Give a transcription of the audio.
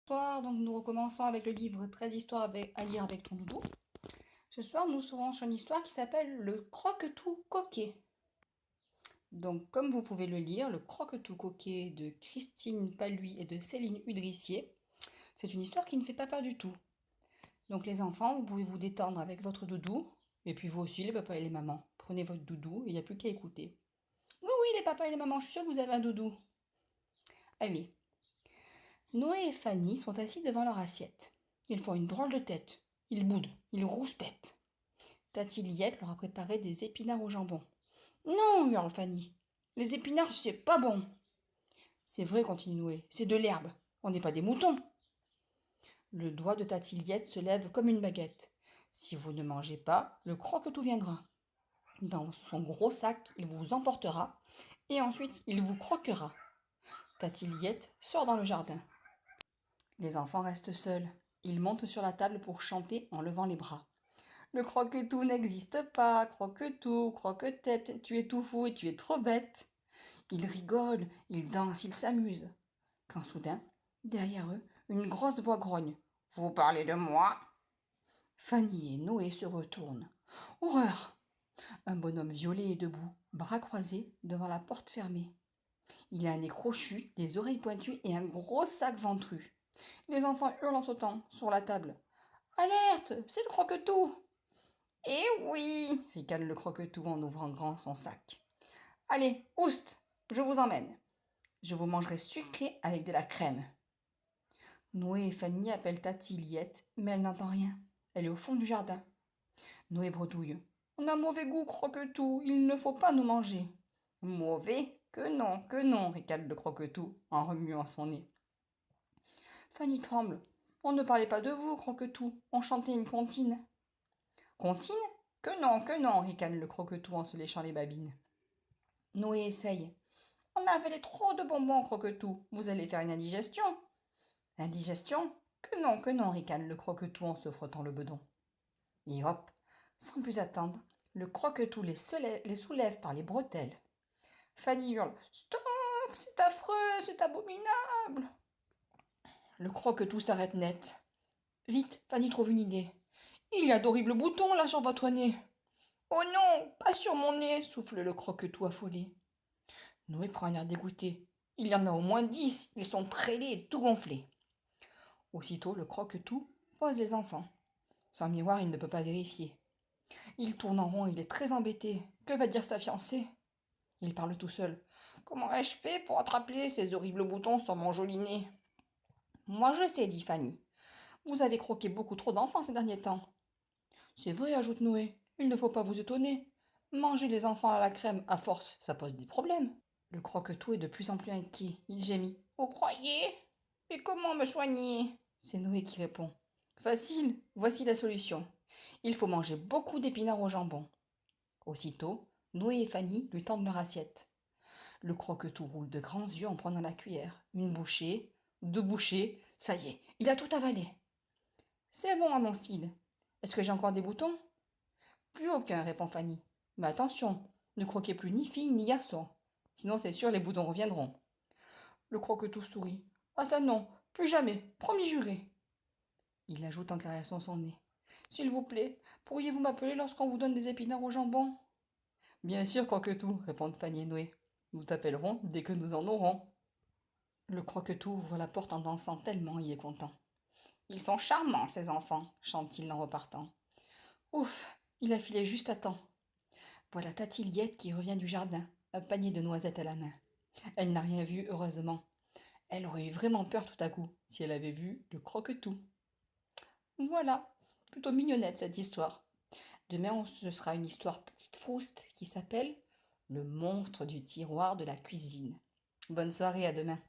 Bonsoir, donc nous recommençons avec le livre 13 histoires à lire avec ton doudou. Ce soir, nous serons sur une histoire qui s'appelle Le Croque-Tout Coquet. Donc, comme vous pouvez le lire, Le Croque-Tout Coquet de Christine Paluy et de Céline Udrissier, c'est une histoire qui ne fait pas peur du tout. Donc, les enfants, vous pouvez vous détendre avec votre doudou, et puis vous aussi, les papas et les mamans. Prenez votre doudou et il n'y a plus qu'à écouter. Oui, oui, les papas et les mamans, je suis sûre que vous avez un doudou. Allez. Noé et Fanny sont assis devant leur assiette. Ils font une drôle de tête. Ils boudent, ils rouspètent. Tati Liette leur a préparé des épinards au jambon. Non, hurle Fanny. Les épinards, c'est pas bon. C'est vrai, continue Noé, c'est de l'herbe. On n'est pas des moutons. Le doigt de Tati Liette se lève comme une baguette. Si vous ne mangez pas, le croque-tout viendra. Dans son gros sac, il vous emportera et ensuite il vous croquera. Tati Liette sort dans le jardin. Les enfants restent seuls. Ils montent sur la table pour chanter en levant les bras. Le croque-tout n'existe pas, croque-tout, croque-tête, tu es tout fou et tu es trop bête. Ils rigolent, ils dansent, ils s'amusent. Quand soudain, derrière eux, une grosse voix grogne. Vous parlez de moi? Fanny et Noé se retournent. Horreur! Un bonhomme violet est debout, bras croisés, devant la porte fermée. Il a un nez crochu, des oreilles pointues et un gros sac ventru. Les enfants hurlent en sautant sur la table. Alerte! C'est le croque-tout! Eh oui! ricane le croque-tout en ouvrant grand son sac. Allez, oust! Je vous emmène. Je vous mangerai sucré avec de la crème. Noé et Fanny appellent Tati Liette, mais elle n'entend rien. Elle est au fond du jardin. Noé bredouille. On a mauvais goût, croque-tout. Il ne faut pas nous manger. Mauvais? Que non, ricane le croque-tout en remuant son nez. Fanny tremble. On ne parlait pas de vous, croque-tout. On chantait une comptine. Comptine? Que non, ricane le croque-tout en se léchant les babines. Noé essaye. On a avalé trop de bonbons, croque-tout. Vous allez faire une indigestion. Indigestion? Que non, ricane le croque-tout en se frottant le bedon. Et hop, sans plus attendre, le croque-tout les soulève par les bretelles. Fanny hurle. Stop! C'est affreux, c'est abominable! Le croque-tout s'arrête net. Vite, Fanny trouve une idée. Il y a d'horribles boutons là sur votre nez. Oh non, pas sur mon nez, souffle le croque-tout affolé. Noé prend un air dégoûté. Il y en a au moins 10, ils sont très laids et tout gonflés. Aussitôt, le croque-tout pose les enfants. Sans miroir, il ne peut pas vérifier. Il tourne en rond, il est très embêté. Que va dire sa fiancée? Il parle tout seul. Comment ai-je fait pour attraper ces horribles boutons sur mon joli nez? Moi je sais, dit Fanny. Vous avez croqué beaucoup trop d'enfants ces derniers temps. C'est vrai, ajoute Noé. Il ne faut pas vous étonner. Manger les enfants à la crème à force, ça pose des problèmes. Le croque-tout est de plus en plus inquiet. Il gémit. Vous croyez? Et comment me soigner? C'est Noé qui répond. Facile, voici la solution. Il faut manger beaucoup d'épinards au jambon. Aussitôt, Noé et Fanny lui tendent leur assiette. Le croque-tout roule de grands yeux en prenant la cuillère. Une bouchée, 2 bouchées, ça y est, il a tout avalé. C'est bon à mon style. Est-ce que j'ai encore des boutons? Plus aucun, répond Fanny. Mais attention, ne croquez plus ni fille ni garçon. Sinon c'est sûr les boutons reviendront. Le croque-tout sourit. Ah ça non, plus jamais, promis juré. Il ajoute en caressant son nez. S'il vous plaît, pourriez-vous m'appeler lorsqu'on vous donne des épinards au jambon? Bien sûr, croque-tout, répondent Fanny et Noé. Nous t'appellerons dès que nous en aurons. Le croque-tout ouvre la porte en dansant tellement il est content. Ils sont charmants, ces enfants, chante-t-il en repartant. Ouf, il a filé juste à temps. Voilà Tati Liette qui revient du jardin, un panier de noisettes à la main. Elle n'a rien vu, heureusement. Elle aurait eu vraiment peur tout à coup si elle avait vu le croque-tout. Voilà, plutôt mignonnette cette histoire. Demain, ce sera une histoire petite frouste qui s'appelle Le monstre du tiroir de la cuisine. Bonne soirée, à demain.